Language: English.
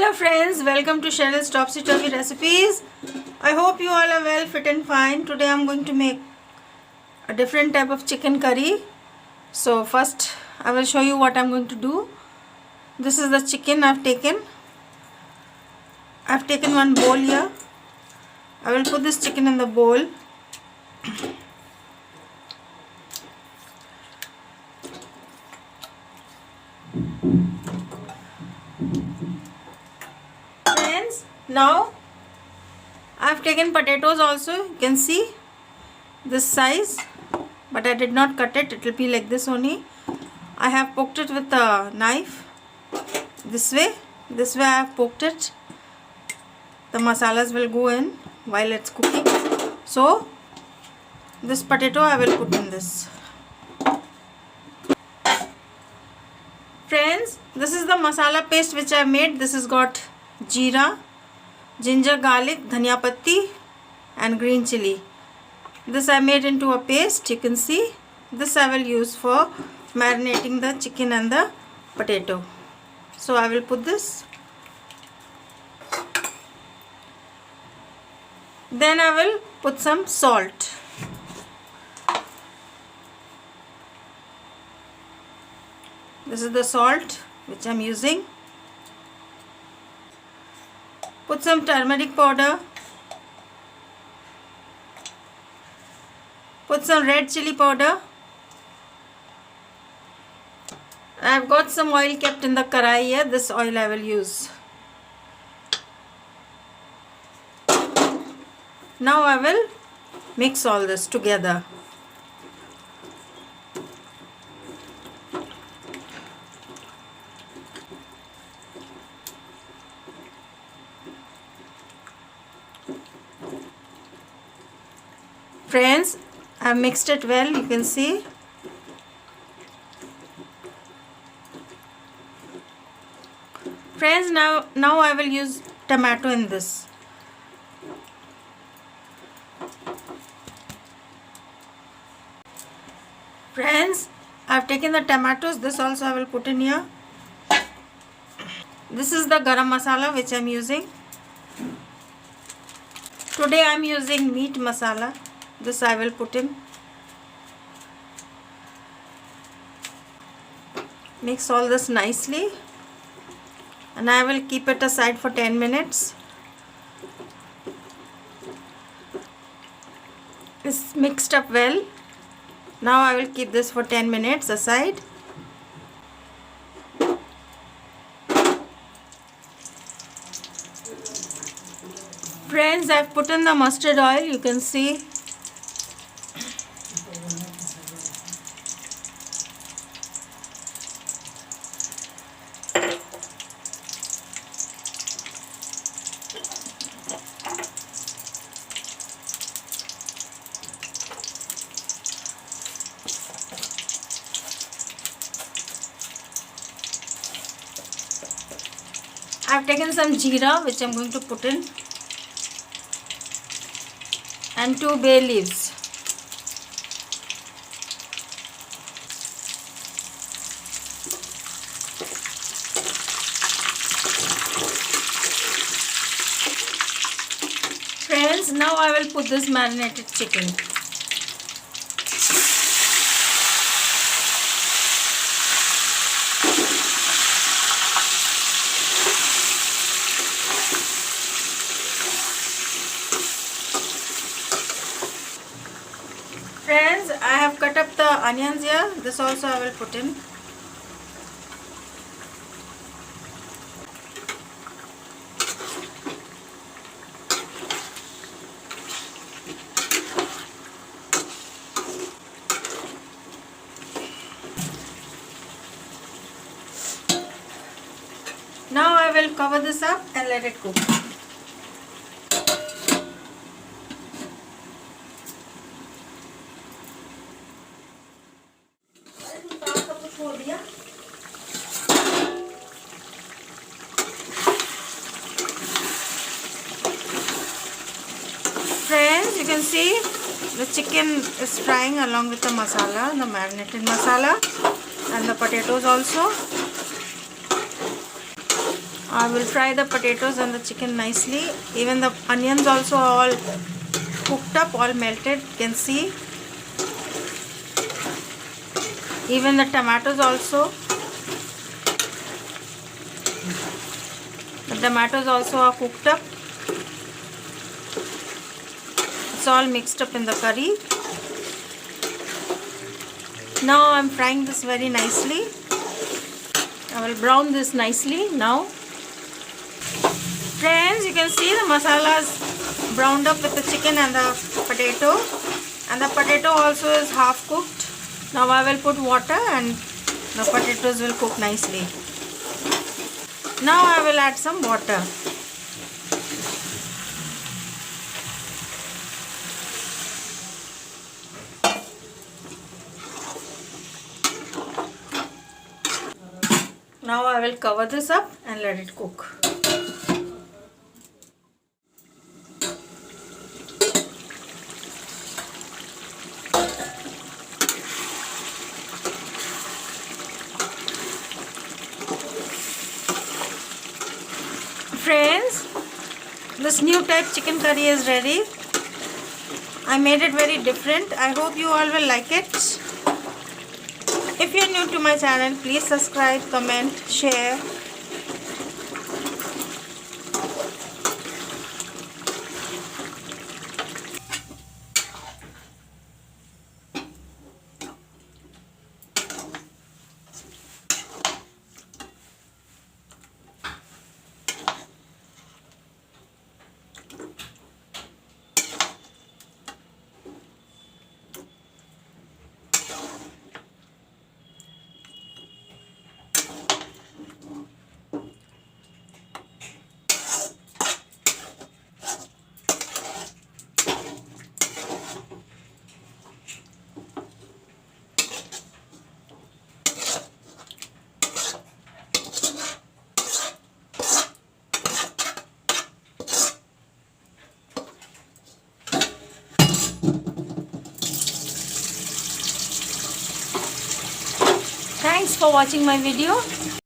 Hello friends, welcome to Cheryl's Topsy Turvy Recipes. I hope you all are well, fit and fine. Today I'm going to make a different type of chicken curry. So first I will show you what I'm going to do. This is the chicken I've taken. I've taken one bowl here. I will put this chicken in the bowl. Friends, now I've taken potatoes also. You can see this size, but I did not cut it. It will be like this only. I have poked it with a knife this way. This way I have poked it. The masalas will go in while it's cooking. So this potato I will put in this. Friends, this is the masala paste which I made. This has got jeera, ginger, garlic, dhania patti and green chili. This I made into a paste. You can see this I will use for marinating the chicken and the potato. So I will put this. Then I will put some salt. This is the salt which I am using. Put some turmeric powder. Put some red chili powder. I have got some oil kept in the karai here. This oil I will use. Now I will mix all this together. Friends, I have mixed it well, you can see. Friends, now I will use tomato in this. Friends, I have taken the tomatoes. This also I will put in here. This is the garam masala which I am using. Today I am using meat masala. This I will put in. Mix all this nicely and I will keep it aside for 10 minutes. It's mixed up well. Now I will keep this for 10 minutes aside. Friends, I have put in the mustard oil, you can see. I have taken some jeera which I am going to put in and 2 bay leaves. Friends, now I will put this marinated chicken. Friends, I have cut up the onions here. This also I will put in. Now I will cover this up and let it cook. Friends, you can see the chicken is frying along with the masala, the marinated masala, and the potatoes also. I will fry the potatoes and the chicken nicely. Even the onions also all cooked up, all melted. You can see. Even the tomatoes also. The tomatoes also are cooked up. It's all mixed up in the curry. Now I'm frying this very nicely. I will brown this nicely now. Friends, you can see the masala is browned up with the chicken and the potato. And the potato also is half cooked. Now I will put water and the potatoes will cook nicely. Now I will add some water. Now I will cover this up and let it cook. Friends, this new type chicken curry is ready. I made it very different. I hope you all will like it. If you are new to my channel, please subscribe, comment, share. Thanks for watching my video.